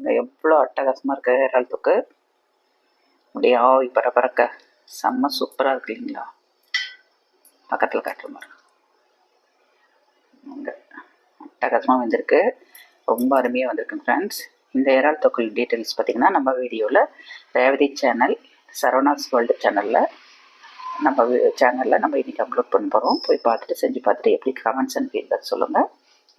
பாருங்கள் எவ்வளோ அட்டகாசமாக இருக்குது இறால் தொக்கு. அப்படியே ஆவி பறக்க செம்ம சூப்பராக இருக்கு இல்லைங்களா? பக்கத்தில் காட்டுற மாதிரி அங்கே அட்டகாசமாக வந்திருக்கு. ரொம்ப அருமையாக வந்திருக்கு ஃப்ரெண்ட்ஸ். இந்த இறால் தொக்கு டீட்டெயில்ஸ் பார்த்திங்கன்னா நம்ம வீடியோவில் ரேவதி சேனல், சரவணாஸ் வேர்ல்டு சேனலில் நம்ம இன்றைக்கி அப்லோட் பண்ண போகிறோம். போய் பார்த்துட்டு செஞ்சு பார்த்துட்டு எப்படி கமெண்ட்ஸ் அண்ட் ஃபீட்பேக் சொல்லுங்கள்.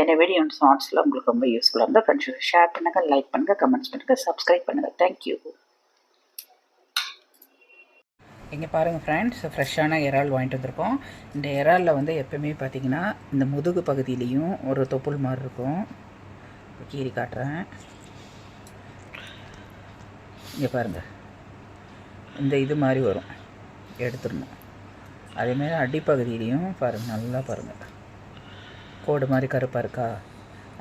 என்ன வீடியோ ஷார்ட்ஸில் உங்களுக்கு ரொம்ப யூஸ்ஃபுல்லாக இருந்தால் ஃப்ரெண்ட்ஸ் ஷேர் பண்ணுங்கள், லைக் பண்ணுங்கள், கமெண்ட்ஸ் பண்ணுங்கள், சப்ஸ்கிரைப் பண்ணுங்கள். தேங்க்யூ. இங்கே பாருங்கள் ஃப்ரெண்ட்ஸ், ஃப்ரெஷ்ஷான இறால் வாங்கிட்டு வந்திருக்கோம். இந்த இறாலில் வந்து எப்போயுமே பார்த்திங்கன்னா இந்த முதுகு பகுதியிலையும் ஒரு தொப்புள் மாதிரி இருக்கும். கீறி காட்டுறேன். இங்கே பாருங்கள், இந்த இது மாதிரி வரும், எடுத்துடணும். அதேமாரி அடிப்பகுதியிலையும் பாருங்கள், நல்லா பாருங்கள், கோடு மாதிரி கருப்பாக இருக்கா,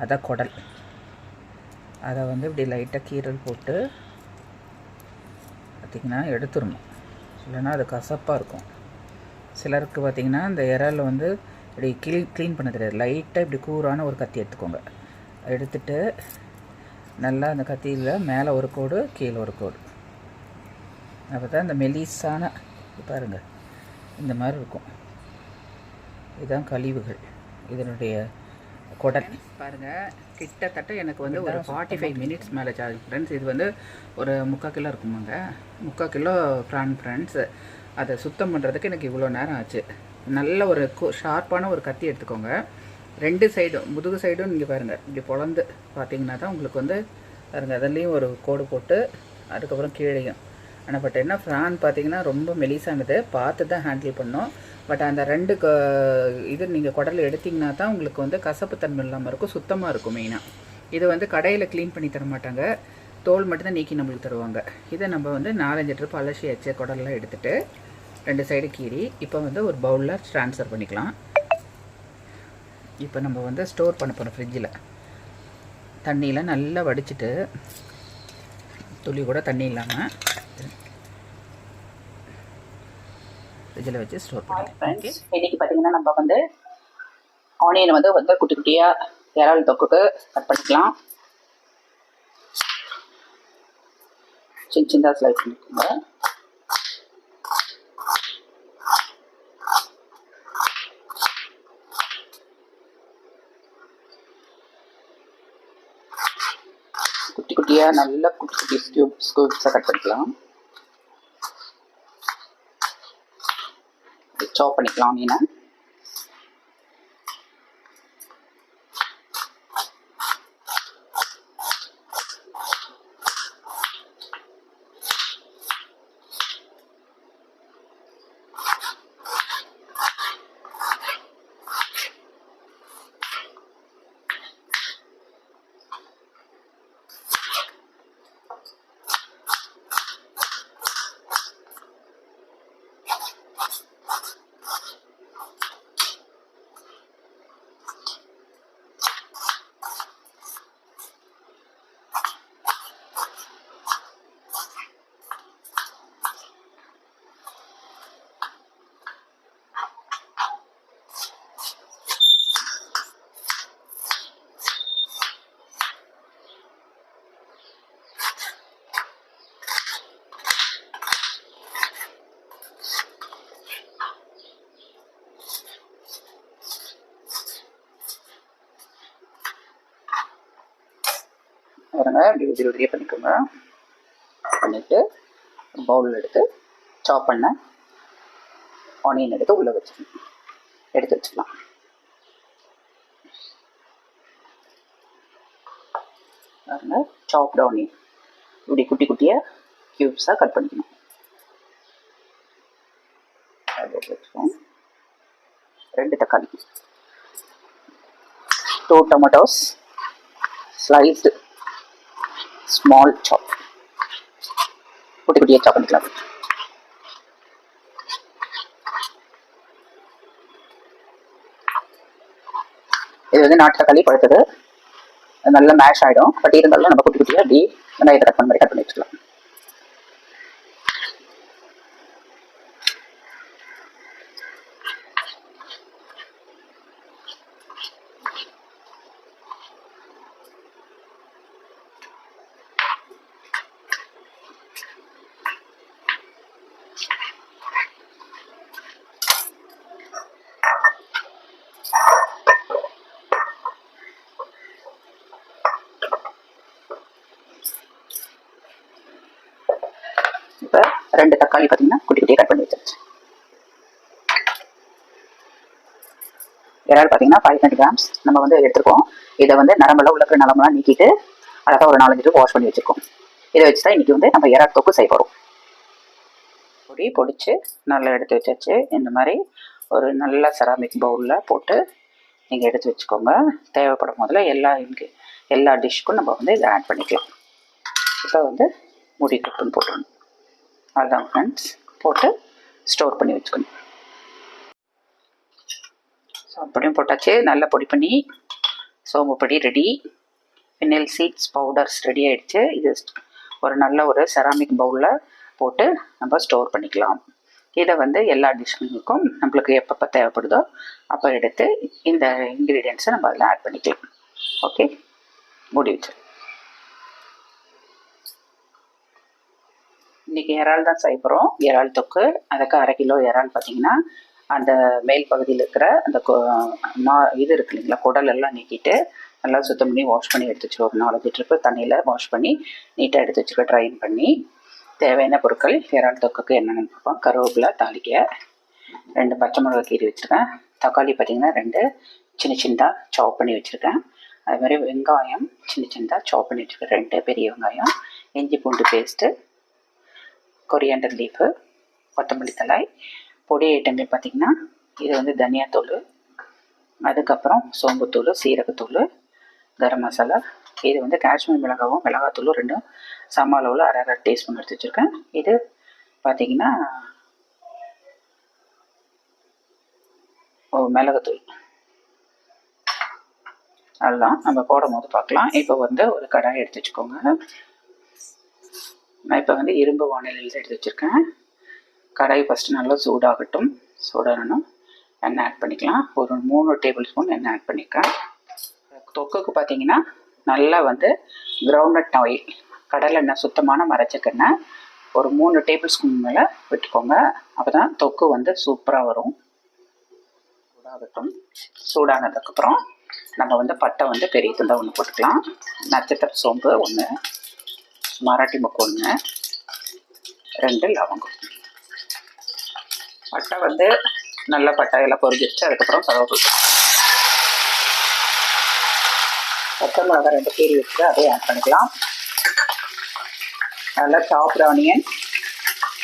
அதான் குடல். அதை வந்து இப்படி லைட்டாக கீரல் போட்டு பார்த்திங்கன்னா எடுத்துடணும். இல்லைன்னா அது கசப்பாக இருக்கும். சிலருக்கு பார்த்திங்கன்னா இந்த இறால் வந்து இப்படி க்ளீன் பண்ண தெரியாது. லைட்டாக இப்படி கூரான ஒரு கத்தி எடுத்துக்கோங்க. எடுத்துட்டு நல்லா அந்த கத்தியில் மேலே ஒரு கோடு, கீழே ஒரு கோடு. அப்போ தான் இந்த மெலிசான பாருங்கள் இந்த மாதிரி இருக்கும். இதுதான் கழிவுகள், இதனுடைய குடல். பாருங்கள், கிட்டத்தட்ட எனக்கு வந்து ஒரு 45 மினிட்ஸ் மேலே சார்ஜ் ஃப்ரெண்ட்ஸ். இது வந்து ஒரு 3/4 கிலோ இருக்குமாங்க, 3/4 கிலோ ப்ரான் ஃப்ரெண்ட்ஸ். அதை சுத்தம் பண்ணுறதுக்கு எனக்கு இவ்வளோ நேரம் ஆச்சு. நல்ல ஒரு ஷார்ப்பான ஒரு கத்தி எடுத்துக்கோங்க. 2 சைடும், முதுகு சைடும் நீங்கள் பாருங்கள் இப்படி பொழந்து பார்த்தீங்கன்னா தான் உங்களுக்கு வந்து பாருங்கள், அதுலேயும் ஒரு கோடு போட்டு அதுக்கப்புறம் கீழேயும். ஆனால் பட் என்ன ஃப்ரான் பார்த்திங்கன்னா ரொம்ப மெலிசானது, பார்த்து தான் ஹேண்டில் பண்ணோம். பட் அந்த 2 இது நீங்கள் குடல் எடுத்திங்கன்னா தான் உங்களுக்கு வந்து கசப்புத்தன்மை இல்லாமல் இருக்கும், சுத்தமாக இருக்கும். மெயினாக இது வந்து கடையில் க்ளீன் பண்ணி தர மாட்டாங்க, தோல் மட்டும்தான் நீக்கி நம்மளுக்கு தருவாங்க. இதை நம்ம வந்து 4-5 ட்ரிப் அலசி வச்ச குடல்லாம் எடுத்துகிட்டு 2 சைடு கீறி இப்போ வந்து ஒரு பவுலில் ட்ரான்ஸ்ஃபர் பண்ணிக்கலாம். இப்போ நம்ம வந்து ஸ்டோர் பண்ண போகிறோம் ஃப்ரிட்ஜில். தண்ணியில் நல்லா வடிச்சிட்டு, துளி கூட தண்ணி இல்லாமல் ஃப்ரிட்ஜில் வச்சு ஸ்டோர் பண்ணிக்கலாம். இன்றைக்கி பார்த்திங்கன்னா நம்ம வந்து ஆனியனை வந்து குட்டி குட்டியாக இறால் தொக்குக்கு கட் பண்ணிக்கலாம். சின்ன ஸ்லைஸ் பண்ணிக்கோங்க. குட்டி குட்டியாக நல்லா குட்டி ஸ்கூப்ஸாக கட் பண்ணிக்கலாம். சாப் பண்ணிக்கலாம் ஆனியனை. பாருங்க, இப்படி உதிரியாக பண்ணிக்கோங்க. பண்ணிவிட்டு பவுலில் எடுத்து சாப் பண்ண ஆனியன் எடுத்து உள்ளே எடுத்து வச்சுக்கலாம். பாருங்க, சாப்டு ஆனியன் இப்படி குட்டி குட்டியாக க்யூப்ஸாக கட் பண்ணிக்கணும். அது வச்சுக்கோங்க. 2 தக்காளி, 2 tomatoes sliced small chop, குட்டி குட்டியாக சாப் பண்ணிக்கலாம். இது வந்து நாட்டு தக்காளி பழுத்தது, நல்லா மேஷ் ஆகிடும். பட் இருந்தாலும் நம்ம குட்டி குட்டியாக அப்படி வெங்காயத்தை கட் பண்ணி வச்சுக்கலாம். 2 தக்காளி பார்த்தீங்கன்னா குட்டி குட்டியாக கட் பண்ணி வச்சிருச்சு. இறால் பார்த்தீங்கன்னா 500 கிராம்ஸ் நம்ம வந்து எடுத்துருக்கோம். இதை வந்து நரம்பெல்லாம் உள்ளுக்கு நலமெல்லாம் நீக்கிட்டு அழகாக ஒரு 4-5 வாஷ் பண்ணி வச்சுருக்கோம். இதை வச்சு தான் இன்றைக்கி வந்து நம்ம இறால் தொக்கு செய்ய போகிறோம். பொடிச்சு நல்லா எடுத்து வச்சாச்சு. இந்த மாதிரி ஒரு நல்ல செராமிக் பவுலில் போட்டு நீங்கள் எடுத்து வச்சுக்கோங்க. தேவைப்படும் போதில் எல்லா டிஷ்க்கும் நம்ம வந்து இதை ஆட் பண்ணிக்கலாம். இப்போ வந்து மூடி கப்புன்னு போட்டுருணும். அதுதான் ஃப்ரெண்ட்ஸ், போட்டு ஸ்டோர் பண்ணி வச்சுக்கணும். ஸோ அப்படியும் போட்டாச்சு. நல்லா பொடி பண்ணி சோம்பு பொடி ready, fennel seeds powders ready ஆகிடுச்சு. இது ஒரு நல்ல ஒரு செராமிக் பவுலில் போட்டு நம்ம ஸ்டோர் பண்ணிக்கலாம். இதை வந்து எல்லா டிஷ்ஷுக்கும் நம்மளுக்கு எப்பப்போ தேவைப்படுதோ அப்போ எடுத்து இந்த இன்க்ரீடியன்ட்ஸை நம்ம அதில் ஆட் பண்ணிக்கலாம். ஓகே, மூடி வச்சு. இன்றைக்கி இறால் தான் செய்ய போகிறோம். இறால் தொக்கு. அதுக்கு 1/2 கிலோ இறால் பார்த்திங்கன்னா அந்த மேல் பகுதியில் இருக்கிற அந்த இது இருக்கு இல்லைங்களா, குடல் எல்லாம் நீக்கிட்டு நல்லா சுத்தம் பண்ணி வாஷ் பண்ணி எடுத்து வச்சுருக்கோம். ஒரு 4 லிட்டருக்கு தண்ணியில் வாஷ் பண்ணி நீட்டாக எடுத்து வச்சுருக்கோம், ட்ரைன் பண்ணி. தேவையான பொருட்கள் இறால் தொக்குக்கு என்னென்னு பார்ப்போம். கருவேப்பிலை தாளிக்க, 2 பச்சை மிளகா கீரி வச்சுருக்கேன். தக்காளி பார்த்திங்கன்னா 2 சின்ன சின்னதாக சாப் பண்ணி வச்சுருக்கேன். அது மாதிரி வெங்காயம் சின்ன சின்னதாக சாப் பண்ணி வச்சுருக்கேன், 2 பெரிய வெங்காயம், இஞ்சி பூண்டு பேஸ்ட்டு, கொரியாண்டர் லீஃபு, கொத்தமல்லி தழை. பொடி ஐட்டங்கள் பார்த்திங்கன்னா இது வந்து தனியாத்தூள், அதுக்கப்புறம் சோம்புத்தூள், சீரகத்தூள், கரம் மசாலா. இது வந்து காஷ்மீர் மிளகாவும் மிளகாத்தூளும் 2 சம அளவில் 1/2 டீஸ்பூன் எடுத்து வச்சுருக்கேன். இது பார்த்திங்கன்னா மிளகுத்தூள். அதுதான் நம்ம போடும் போது பார்க்கலாம். இப்போ வந்து ஒரு கடாய் எடுத்து வச்சுக்கோங்க. நான் இப்போ வந்து இரும்பு வானிலையில் எடுத்து வச்சுருக்கேன். கடாய் ஃபஸ்ட்டு நல்லா சூடாகட்டும். சூடாகணும், எண்ணெய் ஆட் பண்ணிக்கலாம். ஒரு 3 டேபிள் ஸ்பூன் எண்ணெய் ஆட் பண்ணியிருக்கேன். தொக்குக்கு பார்த்தீங்கன்னா நல்லா வந்து கிரவுண்ட்நட் ஆயில், கடலை எண்ணெய், சுத்தமான மரச்செக்கெண்ணெய் ஒரு 3 டேபிள் ஸ்பூன் மேலே விட்டுக்கோங்க. அப்போ தான் தொக்கு வந்து சூப்பராக வரும். சூடாகட்டும். சூடானதுக்கப்புறம் நம்ம வந்து பட்டை வந்து பெரிய துண்டை 1 போட்டுக்கலாம். நட்சத்திர சோம்பு 1, மராட்டி மொக்கு 1, 2 லவங்கம். பட்டை வந்து நல்ல பட்டையெல்லாம் பொரிஞ்சிருச்சு. அதுக்கப்புறம் கருவேப்பிலை, பச்சை மிளகா 2 கீரி வச்சுட்டு அதையும் ஆட் பண்ணிக்கலாம். நல்லா சாப்டு ஆனியன்,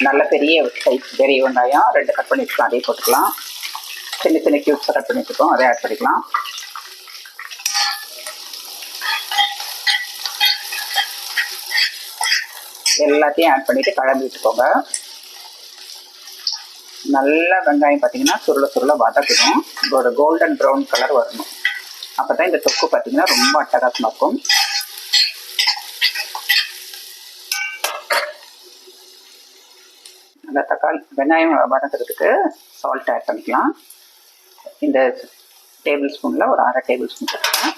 நல்ல பெரிய சைஸ் பெரிய வெங்காயம் 2 கட் பண்ணி வச்சுக்கலாம், அதையும் போட்டுக்கலாம். சின்ன சின்ன க்யூப்ஸை கட் பண்ணி வச்சுக்கோம், அதை ஆட் பண்ணிக்கலாம். எல்லாத்தையும் ஆட் பண்ணிவிட்டு கலந்து விட்டுக்கோங்க. நல்லா வெங்காயம் பார்த்திங்கன்னா சுருள வதக்கணும். ஒரு கோல்டன் ப்ரௌன் கலர் வரணும். அப்போ தான் இந்த தொக்கு பார்த்திங்கன்னா ரொம்ப அட்டகாசமாக இருக்கும். அந்த தக்காளி வெங்காயம் வதக்கிறதுக்கு சால்ட் ஆட் பண்ணிக்கலாம். இந்த டேபிள் ஸ்பூனில் ஒரு 1/2 டேபிள் ஸ்பூன் போட்டுக்கலாம்.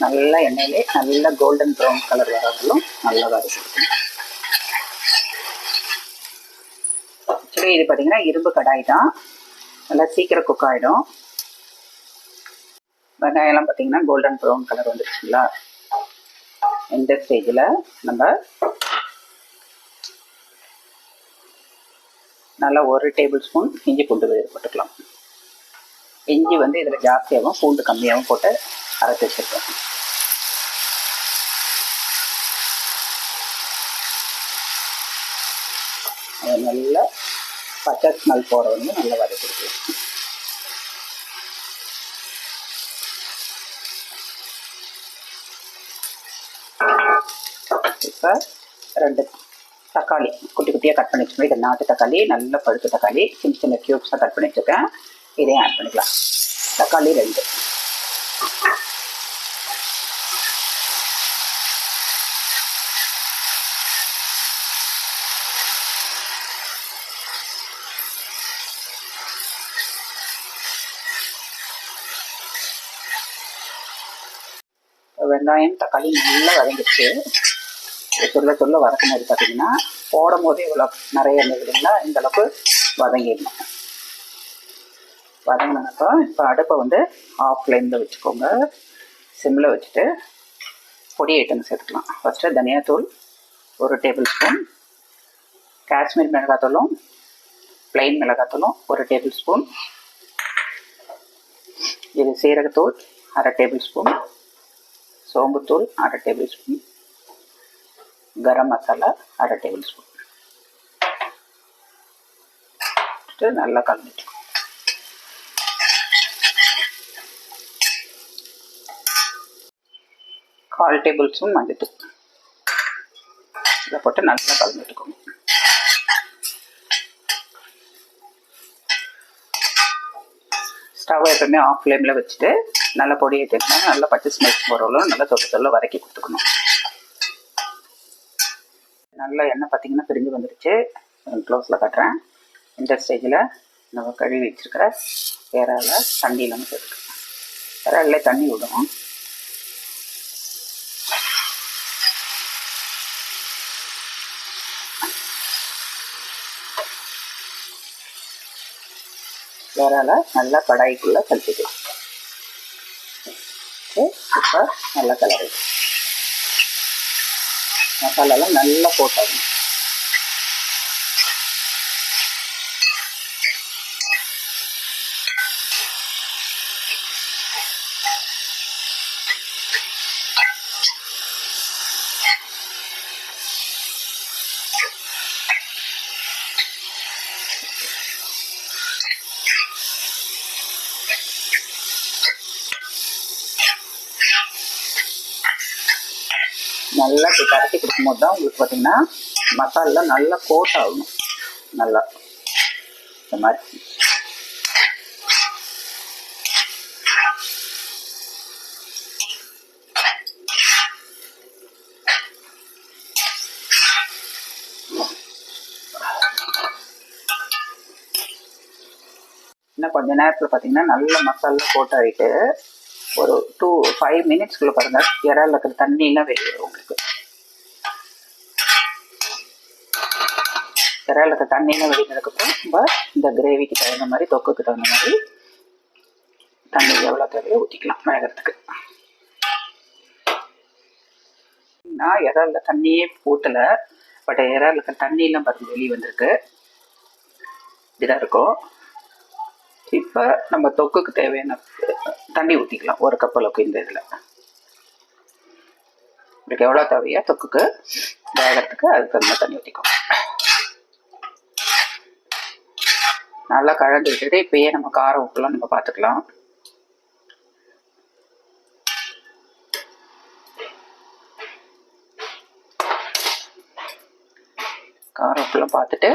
நல்லா எண்ணெயிலே நல்லா கோல்டன் ப்ரௌன் கலர் வரவங்களும் நல்லா வதக்கிக்கணும். ஆக்சுவலி இது பார்த்திங்கன்னா இரும்பு கடாய் தான், நல்லா சீக்கிரம் குக் ஆகிடும். வெங்காயம்லாம் பார்த்திங்கன்னா கோல்டன் ப்ரௌன் கலர் வந்துருச்சுங்களா. இந்த ஸ்டேஜில் நம்ம நல்லா 1 டேபிள் ஸ்பூன் இஞ்சி பூண்டு விழுது போட்டுக்கலாம். இஞ்சி வந்து இதில் ஜாஸ்தியாகவும் பூண்டு கம்மியாகவும் போட்டு அரைச்சி வச்சுருக்கேன். அது நல்லா பச்சை ஸ்மெல் போகிற வந்து நல்லா வதக்கிடுவோம். இப்போ 2 தக்காளி குட்டி குட்டியாக கட் பண்ணி வச்சுக்கோங்க. இது நாட்டு தக்காளி, நல்ல பழுத்த தக்காளி, சின்ன சின்ன க்யூப்ஸாக கட் பண்ணி வச்சுருக்கேன். இதையும் ஆட் பண்ணிக்கலாம். தக்காளி 2. வெங்காயம் தக்காளி நல்லா வதங்கிடுச்சு. சொல்ல வதக்கும் போது பார்த்திங்கன்னா போடும் போதே இவ்வளோ நிறைய இல்லைங்களா, இந்த அளவுக்கு வதங்கிடணும். வதங்கினப்போ இப்போ அடுப்பை வந்து ஆஃப் ஃப்ளேமில் வச்சுக்கோங்க. சிம்மில் வச்சுட்டு பொடி ஐட்டம் சேர்த்துக்கலாம். ஃபஸ்ட்டு தனியாத்தூள் 1 டேபிள் ஸ்பூன், காஷ்மீர் மிளகாத்தூளும் plain மிளகாத்தூளும் 1 டேபிள் ஸ்பூன், இது சீரகத்தூள் 1/2 table spoon, சோம்புத்தூள் 1/2 table spoon, garam masala 1/2 table spoon நல்லா கலந்துட்டு 1/4 டேபிள் ஸ்பூன் மஞ்சள் இதை போட்டு நல்லா கலந்துட்டுக்கோங்க. ஸ்டவ் எப்பவுமே ஆஃப் ஃப்ளேமில் வச்சுட்டு நல்லா பொடியை தேய்னா நல்லா பச்சை ஸ்மெல் போகிறவங்களும் நல்லா தொல்ல வதக்கி கொடுத்துக்கணும். நல்லா எண்ணெய் பார்த்தீங்கன்னா பிரிஞ்சு வந்துடுச்சு. க்ளோஸில் காட்டுறேன். இந்த ஸ்டேஜில் நம்ம கழுவி வச்சுருக்கிற இறால தண்ணி இல்லாமல் சேர்த்துக்கணும். இறாலே தண்ணி விடும். இறால நல்லா கடாய்க்குள்ளே கழிச்சிக்கலாம். இப்போ நல்லா கலரு மசாலாலாம் நல்லா போட்டாகணும். நல்லா கரைச்சி கொடுக்கும்போது தான் உங்களுக்கு பார்த்தீங்கன்னா மசாலா நல்லா கோட் ஆகணும். நல்லா இந்த மாதிரி இன்னும் கொஞ்ச நேரத்தில் பார்த்தீங்கன்னா நல்ல மசாலா கோட் ஆகிட்டு ஒரு 5 மினிட்ஸ்க்குள்ளே பாருங்கள் இறால இருக்கிற தண்ணியெலாம் வெளியிடும். உங்களுக்கு இறால இருக்கிற தண்ணியெலாம் வெளியினதுக்கப்புறம் நம்ம இந்த கிரேவிக்கு தகுந்த மாதிரி தொக்குக்கு தகுந்த மாதிரி தண்ணி எவ்வளோ தேவையோ ஊற்றிக்கலாம் வேகிறதுக்கு. நான் இறால தண்ணியே ஊற்றலை, பட் இறால இருக்கிற தண்ணியெலாம் பாருங்கள் வெளியே வந்திருக்கு. இப்படிதான் இருக்கும். இப்போ நம்ம தொக்குக்கு தேவையான தண்ணி ஊற்றிக்கலாம். 1 கப் அளவுக்கு இந்த இதில் உங்களுக்கு எவ்வளோ தேவையோ தொக்குக்கு வேகிறதுக்கு அதுக்கு தகுந்த தண்ணி ஊற்றிக்கோங்க. நல்லா கலந்து விட்டுட்டு இப்போயே நம்ம காரம் உப்புலாம் நம்ம பார்த்துக்கலாம். காரம் உப்புலாம் பார்த்துட்டு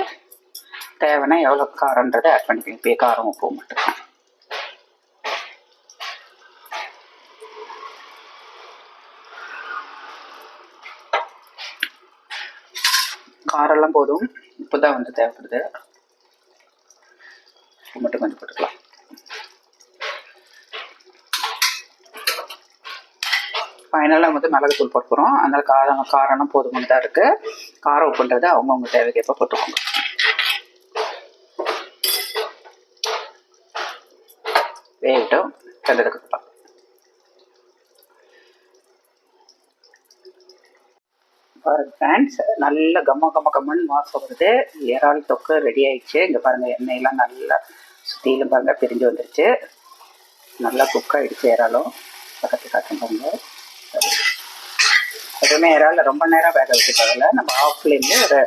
தேவைன்னா எவ்வளோ காரன்றதை ஆட் பண்ணிக்கலாம். இப்போயே காரம் உப்பு மட்டும் காரெல்லாம் போதும். இப்போ தான் வந்து தேவைப்படுது. உப்பு மட்டும் கொஞ்சம் போட்டுக்கலாம். ஃபைனலாக வந்து மிளகுத்தூள் போட்டு போகிறோம். அதனால் காரம்லாம் போதுமானதாக இருக்குது. காரம் உப்புன்றது அவங்கவுங்க தேவைக்கேற்ப போட்டுக்கோங்க. வேகட்டும் கலந்துக்கலாம். ஃப்ரெண்ட்ஸ் நல்ல கம்மன்னு வாசம் வருது. இறால் தொக்கு ரெடி ஆயிடுச்சு. இங்கே பாருங்கள் எண்ணெயெல்லாம் நல்லா சுற்றிலும் பாருங்கள் பிரிஞ்சு வந்துருச்சு. நல்லா குக் ஆகிடுச்சு. இறாலும் பக்கத்து காட்டும் பாருங்கள். எப்பவுமே இறால் ரொம்ப நேரம் வேக வச்சு தேவையில்ல. நம்ம ஆஃப் ஃப்ளேமில் ஒரு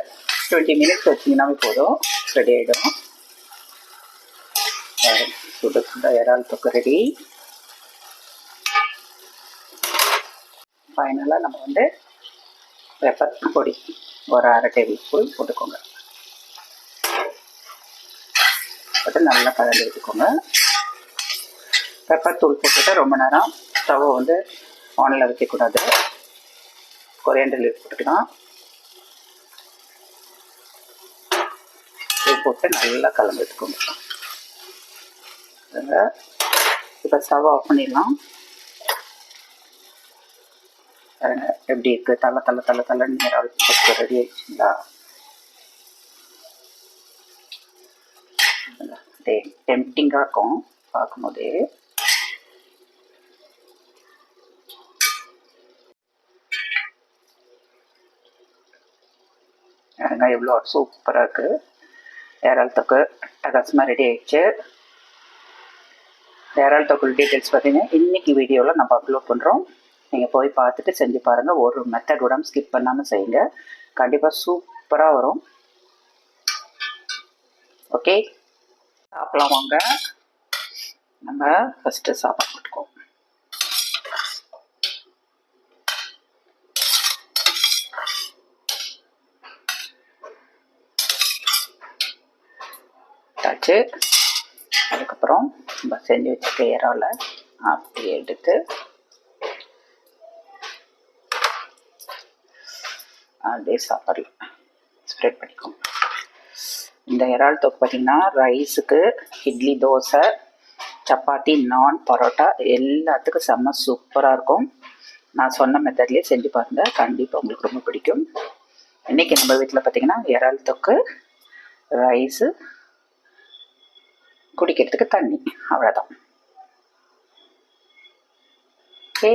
20 மினிட்ஸ் வச்சிங்கன்னாவே போதும், ரெடி ஆகிடும். சுட இறால் தொக்கு ரெடி. ஃபைனலாக நம்ம வந்து பெப்பர் பொடி ஒரு 1/2 டேபிள் ஸ்பூன் போட்டுக்கோங்க. போட்டு நல்லா கலந்து வச்சுக்கோங்க. பெப்பர் தூள் போட்டுட்டு ரொம்ப நேரம் ஸ்டவ்வை வந்து ஆனில் வைக்கக்கூடாது. கொரியாண்டர் லீஃப் போட்டுக்கலாம். இது போட்டு நல்லா கலந்து வச்சுக்கோங்க. இப்போ ஸ்டவ் ஆஃப் பண்ணிடலாம். எப்படி இருக்கு? தலை நேரம் ரெடி ஆயிடுச்சுங்களா? டெம்ப்டிங்காக இருக்கும் பார்க்கும்போது. வெங்காயம் எவ்வளோ சூப்பராக இருக்குது. இறால் தொக்கு டகாசமாக ரெடி ஆகிடுச்சு. இறால் தொக்கு டீட்டெயில்ஸ் பார்த்தீங்கன்னா இன்றைக்கி வீடியோவில் நம்ம அப்லோட் பண்ணுறோம். நீங்கள் போய் பார்த்துட்டு செஞ்சு பாருங்கள். ஒரு மெத்தட் கூட ஸ்கிப் பண்ணாமல் செய்யுங்க. கண்டிப்பாக சூப்பராக வரும். ஓகே, சாப்பிடலாம் வாங்க. நம்ம ஃபஸ்ட்டு சாப்பாடு போட்டுக்குவோம். தாச்சு. அதுக்கப்புறம் நம்ம செஞ்சு வச்சுக்க இறாலை அப்படியே எடுத்து அப்படியே சாப்பாடில் ஸ்ப்ரெட் பண்ணிக்கோங்க. இந்த இறால் தொக்கு பார்த்திங்கன்னா ரைஸுக்கு, இட்லி, தோசை, சப்பாத்தி, நான், பரோட்டா எல்லாத்துக்கும் செம்ம சூப்பராக இருக்கும். நான் சொன்ன மெத்தட்லேயே செஞ்சு பாருங்கள். கண்டிப்பாக உங்களுக்கு ரொம்ப பிடிக்கும். இன்றைக்கி நம்ம வீட்டில் பார்த்திங்கன்னா இறால் தொக்கு, ரைஸு, குடிக்கிறதுக்கு தண்ணி, அவ்வளோதான். ஓகே.